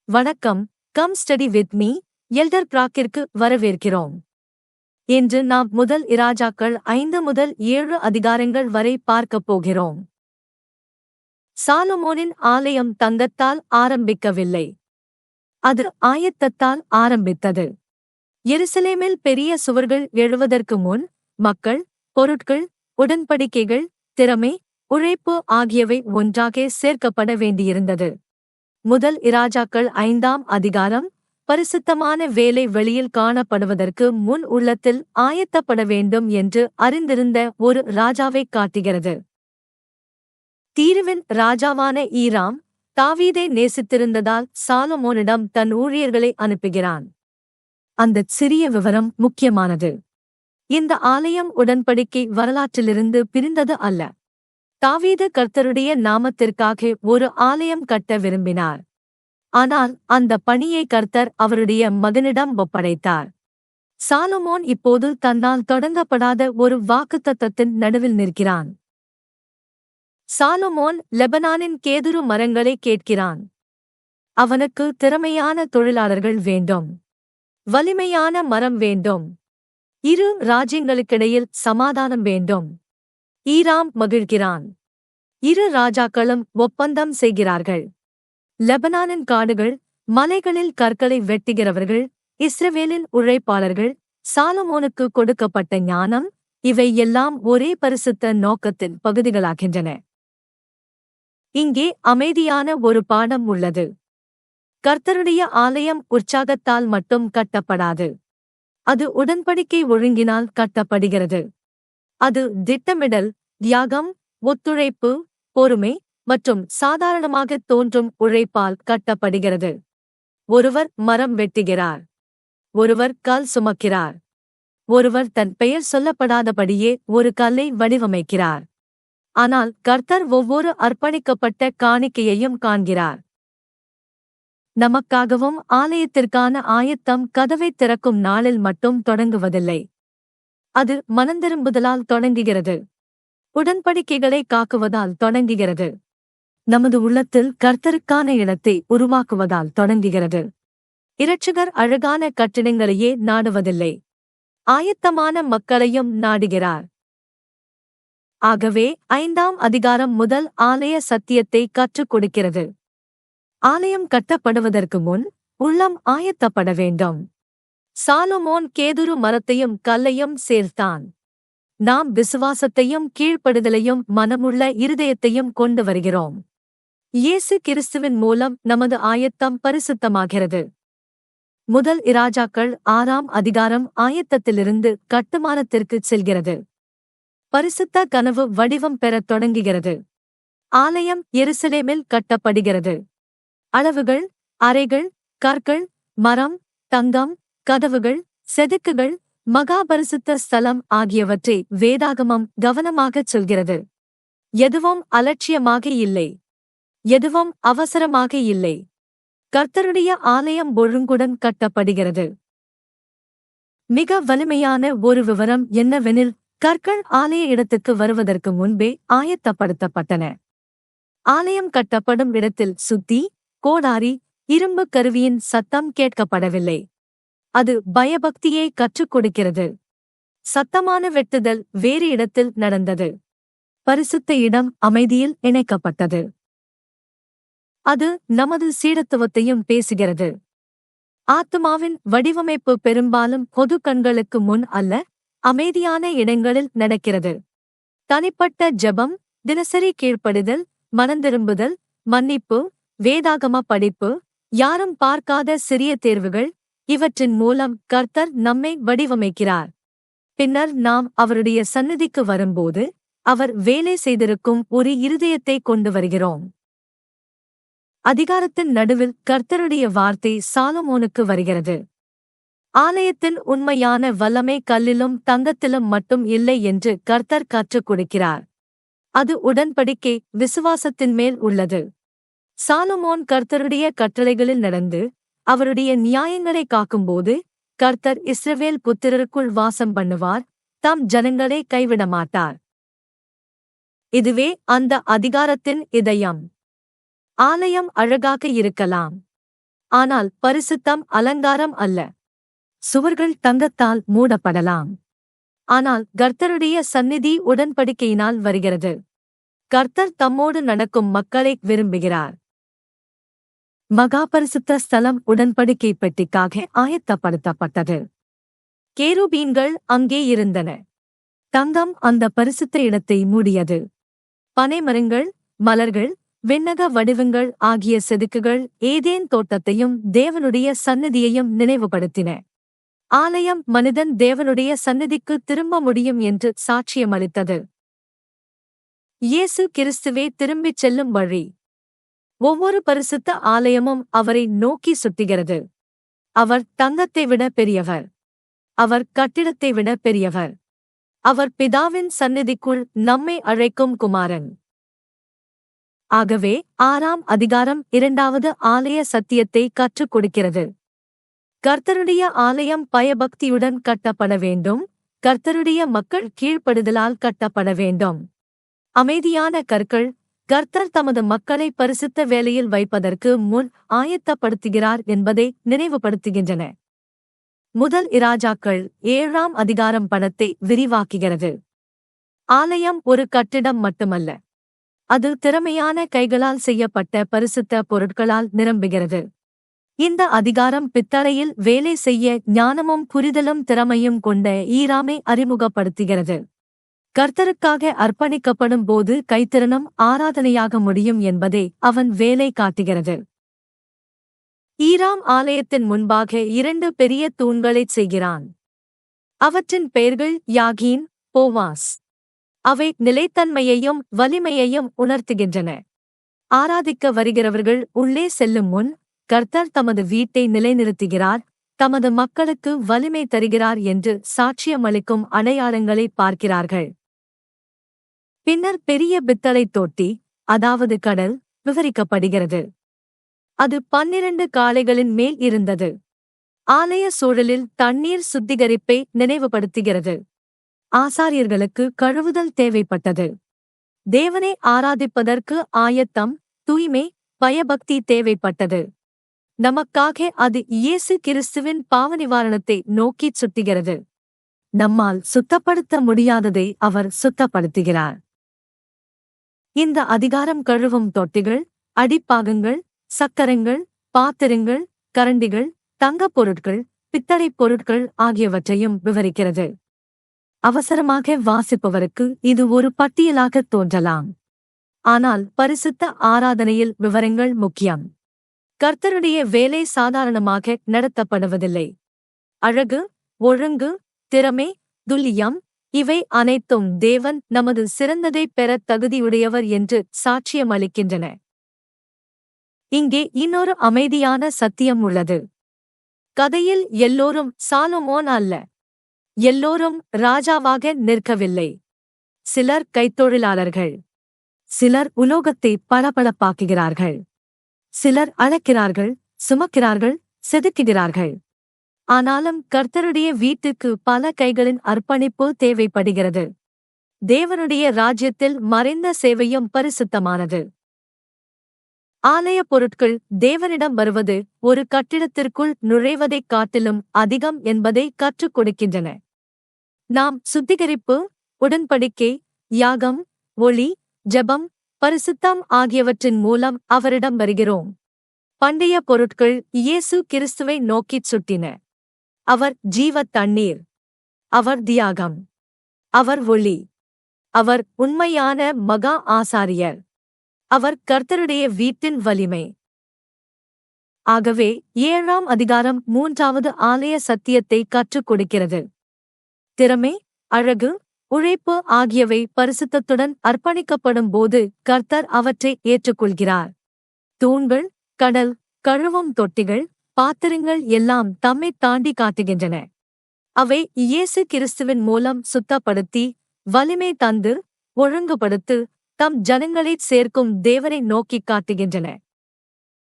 வணக்கம். Come study with me elder பிராக்கிற்கு வரவேற்கிறோம். இன்று நாம் முதல் இராஜாக்கள் 5 முதல் 7 அதிகாரங்கள் வரை பார்க்கப் போகிறோம். சாலமோனின் ஆலயம் தங்கத்தால் ஆரம்பிக்கவில்லை. அது ஆயத்தத்தால் ஆரம்பித்தது. எருசலேமில் பெரிய சுவர்கள் எழுவதற்கு முன் மக்கள், பொருட்கள், உடன்படிக்கைகள், திறமை, உழைப்பு ஆகியவை ஒன்றாக சேர்க்கப்பட வேண்டியிருந்தது. முதல் இராஜாக்கள் 5ஆம் அதிகாரம் பரிசுத்தமான வேலை வெளியில் காணப்படுவதற்கு முன் உள்ளத்தில் ஆயத்தப்பட வேண்டும் என்று அறிந்திருந்த ஒரு ராஜாவைக் காட்டுகிறது. தீருவின் ராஜாவான ஈராம் தாவீதை நேசித்திருந்ததால் சாலமோனிடம் தன் ஊழியர்களை அனுப்புகிறான். அந்தச் சிறிய விவரம் முக்கியமானது. இந்த ஆலயம் உடன்படிக்கை வரலாற்றிலிருந்து பிரிந்தது அல்ல. தாவீது கர்த்தருடைய நாமத்திற்காக ஒரு ஆலயம் கட்ட விரும்பினார். ஆனால் அந்த பணியை கர்த்தர் அவருடைய மகனிடம் ஒப்படைத்தார். சாலமோன் இப்போது தன்னால் தொடங்கப்படாத ஒரு வாக்குத்தத்தத்தின் நடுவில் நிற்கிறான். சாலமோன் லெபனானின் கேதுரு மரங்களை கேட்கிறான். அவனுக்கு திறமையான தொழிலாளர்கள் வேண்டும். வலிமையான மரம் வேண்டும். இரு ராஜ்யங்களுக்கிடையில் சமாதானம் வேண்டும். ஈராம் மகிழ்கிறான். இரு ராஜாக்களும் ஒப்பந்தம் செய்கிறார்கள். லெபனானின் காடுகள், மலைகளில் கற்களை வெட்டுகிறவர்கள், இஸ்ரவேலின் உழைப்பாளர்கள், சாலமோனுக்கு கொடுக்கப்பட்ட ஞானம், இவை எல்லாம் ஒரே பரிசுத்த நோக்கத்தின் பகுதிகளாகின்றன. இங்கே அமைதியான ஒரு பாடம் உள்ளது. கர்த்தருடைய ஆலயம் உற்சாகத்தால் மட்டும் கட்டப்படாது. அது உடன்படிக்கை ஒழுங்கினால் கட்டப்படுகிறது. அது திட்டமிடல், தியாகம், ஒத்துழைப்பு, பொறுமை மற்றும் சாதாரணமாகத் தோன்றும் உழைப்பால் கட்டப்படுகிறது. ஒருவர் மரம் வெட்டுகிறார். ஒருவர் கல் சுமக்கிறார். ஒருவர் தன் பெயர் சொல்லப்படாதபடியே ஒரு கல்லை வடிவமைக்கிறார். ஆனால் கர்த்தர் ஒவ்வொரு அர்ப்பணிக்கப்பட்ட காணிக்கையையும் காண்கிறார். நமக்காகவும் ஆலயத்திற்கான ஆயத்தம் கதவைத் திறக்கும் நாளில் மட்டும் தொடங்குவதில்லை. அது மனந்திரும்புதலால் தொடங்குகிறது. உடன்படிக்கைகளை காக்குவதால் தொடங்குகிறது. நமது உள்ளத்தில் கர்த்தருக்கான இடத்தை உருவாக்குவதால் தொடங்குகிறது. இரட்சகர் அழகான கட்டிடங்களையே நாடுவதில்லை, ஆயத்தமான மக்களையும் நாடுகிறார். ஆகவே 5ஆம் அதிகாரம் முதல் ஆலய சத்தியத்தை கற்றுக் கொடுக்கிறது. ஆலயம் கட்டப்படுவதற்கு முன் உள்ளம் ஆயத்தப்பட வேண்டும். சாலமோன் கேதுரு மரத்தையும் கல்லையும் சேர்த்தான். நாம் விசுவாசத்தையும் கீழ்ப்படுதலையும் மனமுள்ள இருதயத்தையும் கொண்டு வருகிறோம். இயேசு கிறிஸ்துவின் மூலம் நமது ஆயத்தம் பரிசுத்தமாகிறது. முதல் இராஜாக்கள் 6ஆம் அதிகாரம் ஆயத்தத்திலிருந்து கட்டுமானத்திற்குச் செல்கிறது. பரிசுத்த கனவு வடிவம் பெறத் தொடங்குகிறது. ஆலயம் எருசலேமில் கட்டப்படுகிறது. அளவுகள், அறைகள், கற்கள், மரம், தங்கம், கதவுகள், செதுக்குகள், மகாபரிசுத்த ஸ்தலம் ஆகியவற்றை வேதாகமம் கவனமாகச் சொல்கிறது. எதுவும் அலட்சியமாக இல்லை. எதுவும் அவசரமாக இல்லை. கர்த்தருடைய ஆலயம் ஒழுங்குடன் கட்டப்படுகிறது. மிக வலிமையான ஒரு விவரம் என்னவெனில், கற்கள் ஆலய இடத்துக்கு வருவதற்கு முன்பே ஆயத்தப்படுத்தப்பட்டன. ஆலயம் கட்டப்படும் இடத்தில் சுத்தி, கோடாரி, இரும்பு கருவியின் சத்தம் கேட்கப்படவில்லை. அது பயபக்தியை கற்றுக் கொடுக்கிறது. சத்தமான வெட்டுதல் வேறு இடத்தில் நடந்தது. பரிசுத்த இடம் அமைதியில் இணைக்கப்பட்டது. அது நமது சீடத்துவத்தையும் பேசுகிறது. ஆத்துமாவின் வடிவமைப்பு பெரும்பாலும் பொது கண்களுக்கு முன் அல்ல, அமைதியான இடங்களில் நடக்கிறது. தனிப்பட்ட ஜெபம், தினசரி கீழ்ப்படிதல், மனந்திரும்புதல், மன்னிப்பு, வேதாகம படிப்பு, யாரும் பார்க்காத சிறிய தேர்வுகள், இவற்றின் மூலம் கர்த்தர் நம்மை வடிவமைக்கிறார். பின்னர் நாம் அவருடைய சந்நிதிக்கு வரும்போது அவர் வேலை செய்திருக்கும் ஒரு இருதயத்தை கொண்டு வருகிறோம். அதிகாரத்தின் நடுவில் கர்த்தருடைய வார்த்தை சாலமோனுக்கு வருகிறது. ஆலயத்தின் உண்மையான வல்லமை கல்லிலும் தங்கத்திலும் மட்டும் இல்லை என்று கர்த்தர் கற்றுக் கொடுக்கிறார். அது உடன்படிக்கை விசுவாசத்தின் மேல் உள்ளது. சாலமோன் கர்த்தருடைய கட்டளைகளில் நடந்து அவருடைய நியாயங்களை காக்கும்போது கர்த்தர் இஸ்ரவேல் புத்திரருக்குள் வாசம் பண்ணுவார், தம் ஜனங்களை கைவிடமாட்டார். இதுவே அந்த அதிகாரத்தின் இதயம். ஆலயம் அழகாக இருக்கலாம். ஆனால் பரிசுத்தம் அலங்காரம் அல்ல. சுவர்கள் தங்கத்தால் மூடப்படலாம். ஆனால் கர்த்தருடைய சந்நிதி உடன்படிக்கையினால் வருகிறது. கர்த்தர் தம்மோடு நடக்கும் மக்களை விரும்புகிறார். மகா பரிசுத்த ஸ்தலம் உடன்படிக்கை பெட்டிக்காக ஆயத்தப்படுத்தப்பட்டது. கேருபீன்கள் அங்கே இருந்தன. தங்கம் அந்த பரிசுத்த இடத்தை மூடியது. பனைமரங்கள், மலர்கள், விண்ணக வடிவங்கள் ஆகிய செதுக்குகள் ஏதேன் தோட்டத்தையும் தேவனுடைய சந்நிதியையும் நினைவுபடுத்தின. ஆலயம் மனிதன் தேவனுடைய சந்நிதிக்கு திரும்ப முடியும் என்று சாட்சியமளித்தது. இயேசு கிறிஸ்துவே திரும்பிச் செல்லும் வழி. ஒவ்வொரு பரிசுத்த ஆலயமும் அவரை நோக்கி சுட்டுகிறது. அவர் தங்கத்தை விட பெரியவர். அவர் கட்டிடத்தை விட பெரியவர். அவர் பிதாவின் சந்நிதிக்குள் நம்மை அழைக்கும் குமாரன். ஆகவே 6ஆம் அதிகாரம் 2வது ஆலய சத்தியத்தை கற்றுக் கொடுக்கிறது. கர்த்தருடைய ஆலயம் பயபக்தியுடன் கட்டப்பட வேண்டும். கர்த்தருடைய மக்கள் கீழ்ப்படுதலால் கட்டப்பட வேண்டும். அமைதியான கற்கள் கர்த்தர் தமது மக்களை பரிசுத்த வேலையில் வைப்பதற்கு முன் ஆயத்தப்படுத்துகிறார் என்பதை நினைவுபடுத்துகின்றன. முதல் இராஜாக்கள் 7ஆம் அதிகாரம் படத்தை விரிவாக்குகிறது. ஆலயம் ஒரு கட்டிடம் மட்டுமல்ல. அது திறமையான கைகளால் செய்யப்பட்ட பரிசுத்த பொருட்களால் நிரம்புகிறது. இந்த அதிகாரம் பித்தளையில் வேலை செய்ய ஞானமும் புரிதலும் திறமையும் கொண்ட ஈராமை அறிமுகப்படுத்துகிறது. கர்த்தருக்காக அர்ப்பணிக்கப்படும் போது கைத்திறனும் ஆராதனையாக முடியும் என்பதை அவன் வேலை காட்டுகிறது. ஈராம் ஆலயத்தின் முன்பாக 2 பெரிய தூண்களைச் செய்கிறான். அவற்றின் பெயர்கள் யாகீன், போவாஸ். அவை நிலைத்தன்மையையும் வலிமையையும் உணர்த்துகின்றன. ஆராதிக்க வருகிறவர்கள் உள்ளே செல்லும் முன் கர்த்தர் தமது வீட்டை நிலைநிறுத்துகிறார், தமது மக்களுக்கு வலிமை தருகிறார் என்று சாட்சியமளிக்கும் அடையாளங்களை பார்க்கிறார்கள். பின்னர் பெரிய பித்தளை தொட்டி, அதாவது கடல், விவரிக்கப்படுகிறது. அது 12 காளைகளின் மேல் இருந்தது. ஆலய சூழலில் தண்ணீர் சுத்திகரிப்பை நினைவுபடுத்துகிறது. ஆசாரியர்களுக்கு கழுவுதல் தேவைப்பட்டது. தேவனை ஆராதிப்பதற்கு ஆயத்தம், தூய்மை, பயபக்தி தேவைப்பட்டது. நமக்காக அது இயேசு கிறிஸ்துவின் பாவநிவாரணத்தை நோக்கிச் சுட்டுகிறது. நம்மால் சுத்தப்படுத்த முடியாததை அவர் சுத்தப்படுத்துகிறார். இந்த அதிகாரம் கழுவும் தொட்டிகள், அடிப்பாகங்கள், சக்கரங்கள், பாத்திரங்கள், கரண்டிகள், தங்கப் பொருட்கள், பித்தளைப் பொருட்கள் ஆகியவற்றையும் விவரிக்கிறது. அவசரமாக வாசிப்பவருக்கு இது ஒரு பட்டியலாகத் தோன்றலாம். ஆனால் பரிசுத்த ஆராதனையில் விவரங்கள் முக்கியம். கர்த்தருடைய வேலை சாதாரணமாக நடத்தப்படுவதில்லை. அழகு, ஒழுங்கு, திறமை, துல்லியம் இவை அனைத்தும் தேவன் நமது சிறந்ததைப் பெறத் தகுதியுடையவர் என்று சாட்சியமளிக்கின்றன. இங்கே இன்னொரு அமைதியான சத்தியம் உள்ளது. கதையில் எல்லோரும் சாலமோன் அல்ல. எல்லோரும் ராஜாவாக நிற்கவில்லை. சிலர் கைத்தொழிலாளர்கள். சிலர் உலோகத்தை பளபளப்பாக்குகிறார்கள். சிலர் அளக்கிறார்கள், சுமக்கிறார்கள், செதுக்குகிறார்கள். ஆனாலும் கர்த்தருடைய வீட்டுக்கு பல கைகளின் அர்ப்பணிப்பு தேவைப்படுகிறது. தேவனுடைய ராஜ்யத்தில் மறைந்த சேவையும் பரிசுத்தமானது. ஆலய பொருட்கள் தேவனிடம் வருவது ஒரு கட்டிடத்திற்குள் நுழைவதைக் காட்டிலும் அதிகம் என்பதை கற்றுக் கொடுக்கின்றன. நாம் சுத்திகரிப்பு, உடன்படிக்கை, யாகம், ஒளி, ஜெபம், பரிசுத்தம் ஆகியவற்றின் மூலம் அவரிடம் வருகிறோம். பண்டைய பொருட்கள் இயேசு கிறிஸ்துவை நோக்கிச் சுட்டின. அவர் ஜீவ தண்ணீர். அவர் தியாகம். அவர் ஒளி. அவர் உண்மையான மகா ஆசாரியர். அவர் கர்த்தருடைய வீட்டின் வலிமை. ஆகவே 7ஆம் அதிகாரம் 3வது ஆலய சத்தியத்தை கற்றுக் கொடுக்கிறது. திறமை, அழகு, உழைப்பு ஆகியவை பரிசுத்தத்துடன் அர்ப்பணிக்கப்படும் போது கர்த்தர் அவற்றை ஏற்றுக்கொள்கிறார். தூண்கள், கடல், கழுவும் தொட்டிகள், பாத்திரங்கள் எல்லாம் தம்மைத் தாண்டி காட்டுகின்றன. அவை இயேசு கிறிஸ்துவின் மூலம் சுத்தப்படுத்தி, வலிமை தந்து, ஒழுங்குபடுத்து, தம் ஜனங்களைச் சேர்க்கும் தேவனை நோக்கிக் காட்டுகின்றன.